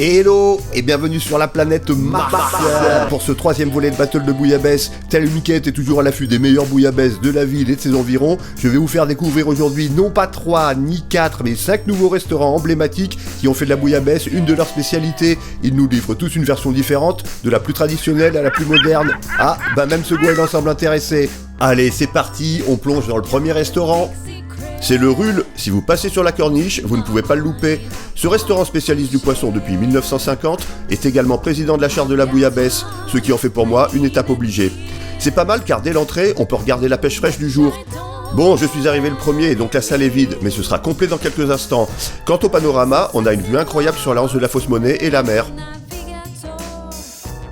Hello et bienvenue sur la planète Mars pour ce troisième volet de Battle de Bouillabaisse. Tel Miquette est toujours à l'affût des meilleures bouillabaisse de la ville et de ses environs. Je vais vous faire découvrir aujourd'hui non pas 3 ni 4 mais 5 nouveaux restaurants emblématiques qui ont fait de la bouillabaisse une de leurs spécialités. Ils nous livrent tous une version différente, de la plus traditionnelle à la plus moderne. Ah, bah même ce goéland semble intéressé. Allez, c'est parti, on plonge dans le premier restaurant. C'est le Rul. Si vous passez sur la corniche, vous ne pouvez pas le louper. Ce restaurant spécialiste du poisson depuis 1950 est également président de la charte de la bouillabaisse, ce qui en fait pour moi une étape obligée. C'est pas mal car dès l'entrée, on peut regarder la pêche fraîche du jour. Bon, je suis arrivé le premier et donc la salle est vide, mais ce sera complet dans quelques instants. Quant au panorama, on a une vue incroyable sur l'anse de la Fausse Monnaie et la mer.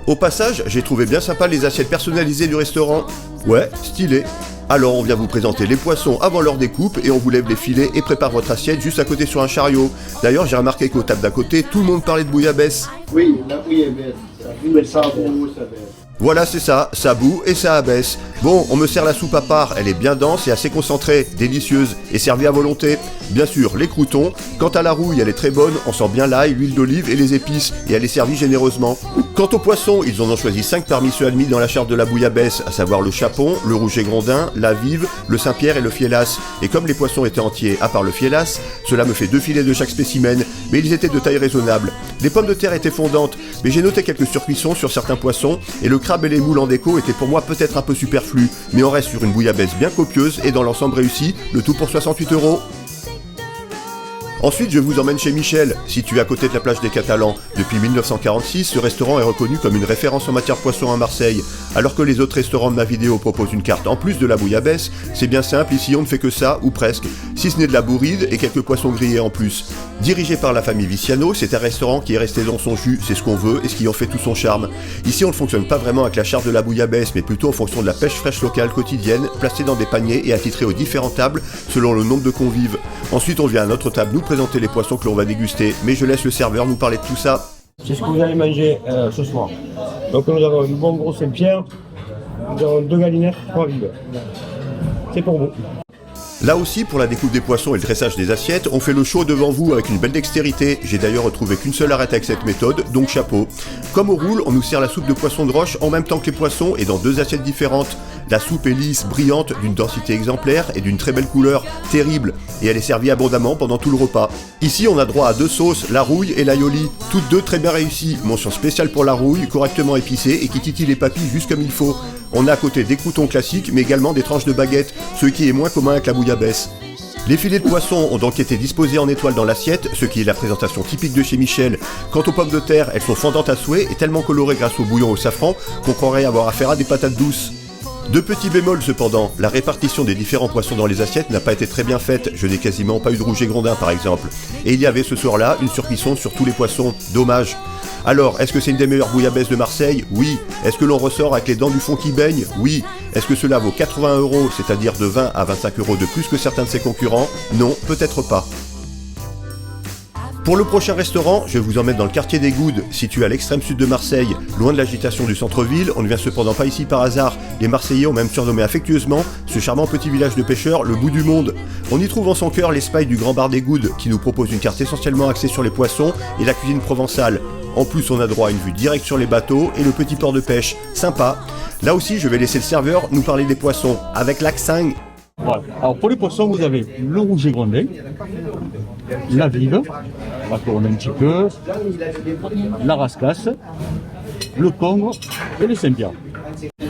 Au passage, j'ai trouvé bien sympa les assiettes personnalisées du restaurant. Ouais, stylé. Alors on vient vous présenter les poissons avant leur découpe et on vous lève les filets et prépare votre assiette juste à côté sur un chariot. D'ailleurs j'ai remarqué qu'aux tables d'à côté, tout le monde parlait de bouillabaisse. Oui, la bouillabaisse, ça boue et ça boue, ça baisse. Voilà, c'est ça, ça boue et ça abaisse. Bon, on me sert la soupe à part, elle est bien dense et assez concentrée, délicieuse et servie à volonté. Bien sûr, les croûtons. Quant à la rouille, elle est très bonne, on sent bien l'ail, l'huile d'olive et les épices, et elle est servie généreusement. Quant aux poissons, ils en ont choisi 5 parmi ceux admis dans la charte de la bouillabaisse, à savoir le chapon, le rouget grondin, la vive, le Saint-Pierre et le fiélas. Et comme les poissons étaient entiers, à part le fiélas, cela me fait 2 filets de chaque spécimen, mais ils étaient de taille raisonnable. Les pommes de terre étaient fondantes, mais j'ai noté quelques surcuissons sur certains poissons, et le crabe et les moules en déco étaient pour moi peut-être un peu superflus, mais on reste sur une bouillabaisse bien copieuse et dans l'ensemble réussi, le tout pour 68 €. Ensuite, je vous emmène chez Michel, situé à côté de la plage des Catalans. Depuis 1946, ce restaurant est reconnu comme une référence en matière poisson à Marseille. Alors que les autres restaurants de ma vidéo proposent une carte en plus de la bouillabaisse, c'est bien simple, ici on ne fait que ça, ou presque, si ce n'est de la bourride et quelques poissons grillés en plus. Dirigé par la famille Viciano, c'est un restaurant qui est resté dans son jus, c'est ce qu'on veut et ce qui en fait tout son charme. Ici on ne fonctionne pas vraiment avec la charte de la bouillabaisse, mais plutôt en fonction de la pêche fraîche locale quotidienne, placée dans des paniers et attitrée aux différentes tables selon le nombre de convives. Ensuite on vient à notre table nous présenter les poissons que l'on va déguster, mais je laisse le serveur nous parler de tout ça. C'est ce que vous allez manger ce soir. Donc nous avons un bon gros Saint-Pierre, nous avons 2 galinettes, 3 vives. C'est pour vous. Là aussi, pour la découpe des poissons et le dressage des assiettes, on fait le show devant vous avec une belle dextérité. J'ai d'ailleurs retrouvé qu'une seule arête avec cette méthode, donc chapeau. Comme au Roule, on nous sert la soupe de poisson de roche en même temps que les poissons et dans 2 assiettes différentes. La soupe est lisse, brillante, d'une densité exemplaire et d'une très belle couleur, terrible, et elle est servie abondamment pendant tout le repas. Ici, on a droit à 2 sauces, la rouille et l'aioli, toutes 2 très bien réussies. Mention spéciale pour la rouille, correctement épicée et qui titille les papilles juste comme il faut. On a à côté des croûtons classiques, mais également des tranches de baguette, ce qui est moins commun avec la bouillabaisse. Les filets de poisson ont donc été disposés en étoile dans l'assiette, ce qui est la présentation typique de chez Michel. Quant aux pommes de terre, elles sont fondantes à souhait et tellement colorées grâce au bouillon au safran qu'on croirait avoir affaire à des patates douces. 2 petits bémols cependant, la répartition des différents poissons dans les assiettes n'a pas été très bien faite, je n'ai quasiment pas eu de rouget grondin par exemple. Et il y avait ce soir-là une surcuisson sur tous les poissons, dommage. Alors, est-ce que c'est une des meilleures bouillabaisse de Marseille? Oui. Est-ce que l'on ressort avec les dents du fond qui baignent? Oui. Est-ce que cela vaut 80 €, c'est-à-dire de 20 à 25 € de plus que certains de ses concurrents? Non, peut-être pas. Pour le prochain restaurant, je vous emmène dans le quartier des Goudes, situé à l'extrême sud de Marseille, loin de l'agitation du centre-ville. On ne vient cependant pas ici par hasard. Les Marseillais ont même surnommé affectueusement ce charmant petit village de pêcheurs le bout du monde. On y trouve en son cœur l'espace du Grand Bar des Goudes, qui nous propose une carte essentiellement axée sur les poissons et la cuisine provençale. En plus, on a droit à une vue directe sur les bateaux et le petit port de pêche. Sympa. Là aussi, je vais laisser le serveur nous parler des poissons, avec l'accent. Voilà. Alors pour les poissons, vous avez le rouget grondin, la vive, on va tourner un petit peu, la rascasse, le congre et le Saint-Pierre.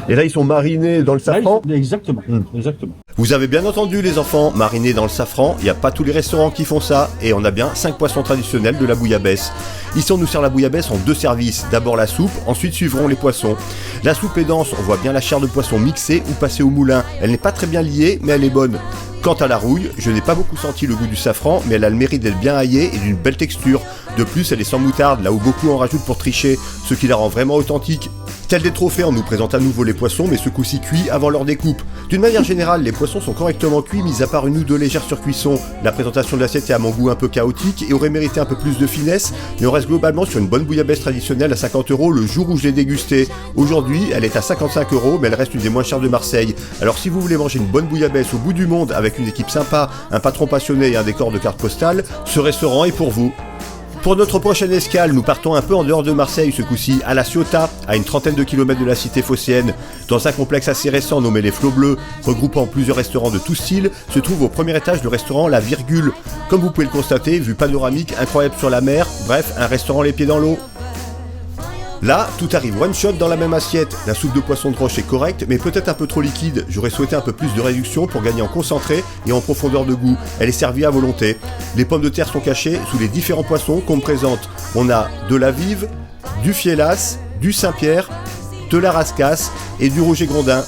Et là, ils sont marinés dans le safran? Exactement, exactement. Vous avez bien entendu les enfants, marinés dans le safran, il n'y a pas tous les restaurants qui font ça, et on a bien 5 poissons traditionnels de la bouillabaisse. Ici on nous sert la bouillabaisse en 2 services, d'abord la soupe, ensuite suivront les poissons. La soupe est dense, on voit bien la chair de poisson mixée ou passée au moulin, elle n'est pas très bien liée, mais elle est bonne. Quant à la rouille, je n'ai pas beaucoup senti le goût du safran, mais elle a le mérite d'être bien aillée et d'une belle texture. De plus, elle est sans moutarde, là où beaucoup en rajoutent pour tricher, ce qui la rend vraiment authentique. Tel des trophées, on nous présente à nouveau les poissons, mais ce coup-ci cuits avant leur découpe. D'une manière générale, les poissons sont correctement cuits, mis à part une ou 2 légères surcuissons. La présentation de l'assiette est à mon goût un peu chaotique et aurait mérité un peu plus de finesse, mais on reste globalement sur une bonne bouillabaisse traditionnelle à 50 € le jour où je l'ai dégustée. Aujourd'hui, elle est à 55 €, mais elle reste une des moins chères de Marseille. Alors si vous voulez manger une bonne bouillabaisse au bout du monde avec une équipe sympa, un patron passionné et un décor de carte postale, ce restaurant est pour vous. Pour notre prochaine escale, nous partons un peu en dehors de Marseille, ce coup-ci, à La Ciotat, à une trentaine de kilomètres de la cité phocéenne. Dans un complexe assez récent nommé les Flots Bleus, regroupant plusieurs restaurants de tout style, se trouve au premier étage le restaurant La Virgule. Comme vous pouvez le constater, vue panoramique incroyable sur la mer, bref, un restaurant les pieds dans l'eau. Là, tout arrive one shot dans la même assiette. La soupe de poisson de roche est correcte, mais peut-être un peu trop liquide. J'aurais souhaité un peu plus de réduction pour gagner en concentré et en profondeur de goût. Elle est servie à volonté. Les pommes de terre sont cachées sous les différents poissons qu'on me présente. On a de la vive, du fiélas, du Saint-Pierre, de la rascasse et du rouget grondin.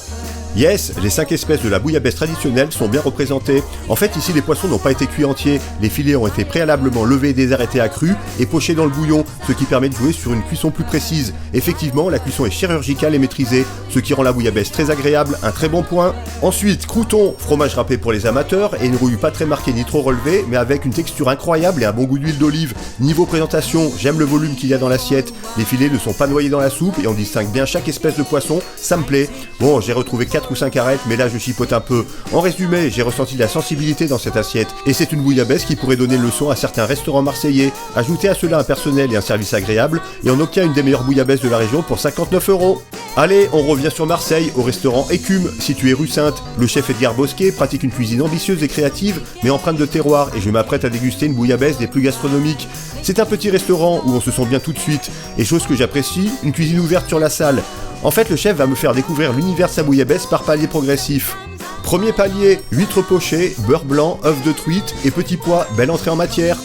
Yes, les 5 espèces de la bouillabaisse traditionnelle sont bien représentées. En fait, ici, les poissons n'ont pas été cuits entiers. Les filets ont été préalablement levés et désarrêtés à cru et pochés dans le bouillon, ce qui permet de jouer sur une cuisson plus précise. Effectivement, la cuisson est chirurgicale et maîtrisée, ce qui rend la bouillabaisse très agréable, un très bon point. Ensuite, croûtons, fromage râpé pour les amateurs et une rouille pas très marquée ni trop relevée, mais avec une texture incroyable et un bon goût d'huile d'olive. Niveau présentation, j'aime le volume qu'il y a dans l'assiette. Les filets ne sont pas noyés dans la soupe et on distingue bien chaque espèce de poisson, ça me plaît. Bon, j'ai retrouvé 4 ou 5 arêtes, mais là je chipote un peu. En résumé, j'ai ressenti de la sensibilité dans cette assiette, et c'est une bouillabaisse qui pourrait donner une leçon à certains restaurants marseillais. Ajoutez à cela un personnel et un service agréable, et on obtient une des meilleures bouillabaisses de la région pour 59 €. Allez, on revient sur Marseille, au restaurant Écume, situé rue Sainte. Le chef Edgar Bosquet pratique une cuisine ambitieuse et créative, mais empreinte de terroir, et je m'apprête à déguster une bouillabaisse des plus gastronomiques. C'est un petit restaurant où on se sent bien tout de suite, et chose que j'apprécie, une cuisine ouverte sur la salle. En fait, le chef va me faire découvrir l'univers de sa bouillabaisse par paliers progressifs. Premier palier, huîtres pochées, beurre blanc, œufs de truite et petits pois, belle entrée en matière.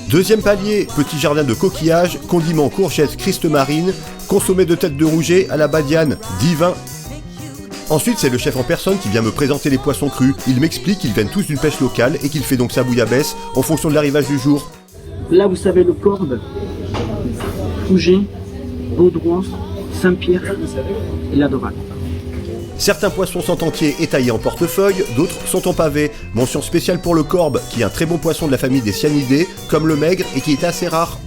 Deuxième palier, petit jardin de coquillages, condiments courgettes Christ marine, consommé de tête de rouget à la badiane, divin. Ensuite, c'est le chef en personne qui vient me présenter les poissons crus. Il m'explique qu'ils viennent tous d'une pêche locale et qu'il fait donc sa bouillabaisse en fonction de l'arrivage du jour. Là, vous savez, le corbe, Fouget, Baudroie, Saint-Pierre et la dorade. Certains poissons sont entiers et taillés en portefeuille, d'autres sont en pavé. Mention spéciale pour le corbe, qui est un très bon poisson de la famille des cyanidés, comme le maigre et qui est assez rare.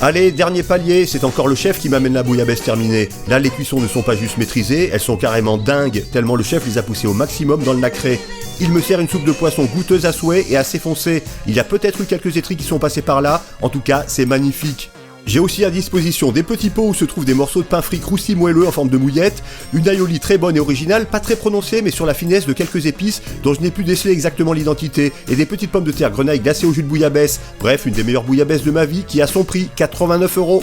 Allez, dernier palier, c'est encore le chef qui m'amène la bouillabaisse terminée. Là, les cuissons ne sont pas juste maîtrisées, elles sont carrément dingues, tellement le chef les a poussées au maximum dans le nacré. Il me sert une soupe de poisson goûteuse à souhait et assez foncée. Il y a peut-être eu quelques étris qui sont passés par là, en tout cas, c'est magnifique. J'ai aussi à disposition des petits pots où se trouvent des morceaux de pain frit croustilles moelleux en forme de mouillette, une aioli très bonne et originale, pas très prononcée mais sur la finesse de quelques épices dont je n'ai pu déceler exactement l'identité, et des petites pommes de terre grenaille glacées au jus de bouillabaisse. Bref, une des meilleures bouillabaisses de ma vie qui a son prix, 89 €.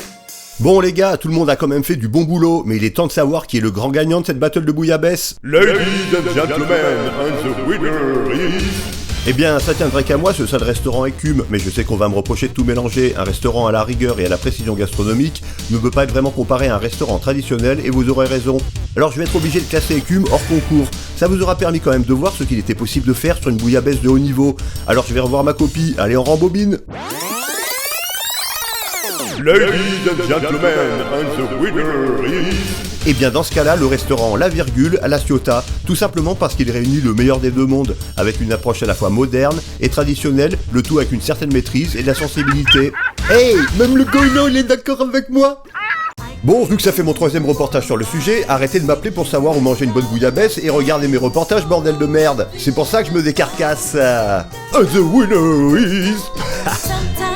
Bon les gars, tout le monde a quand même fait du bon boulot, mais il est temps de savoir qui est le grand gagnant de cette battle de bouillabaisse. Ladies and gentlemen, and the winner is... Eh bien, ça tiendrait qu'à moi, ce sale restaurant Écume, mais je sais qu'on va me reprocher de tout mélanger. Un restaurant à la rigueur et à la précision gastronomique ne peut pas être vraiment comparé à un restaurant traditionnel, et vous aurez raison. Alors je vais être obligé de classer Écume hors concours. Ça vous aura permis quand même de voir ce qu'il était possible de faire sur une bouillabaisse de haut niveau. Alors je vais revoir ma copie, allez on rembobine. Ladies and gentlemen, and the winner is... Et bien dans ce cas-là, le restaurant La Virgule à La Ciotat, tout simplement parce qu'il réunit le meilleur des deux mondes, avec une approche à la fois moderne et traditionnelle, le tout avec une certaine maîtrise et de la sensibilité. Hey, même le goïno il est d'accord avec moi. Bon, vu que ça fait mon 3e reportage sur le sujet, arrêtez de m'appeler pour savoir où manger une bonne bouillabaisse et regardez mes reportages, bordel de merde. C'est pour ça que je me décarcasse. And the winner is...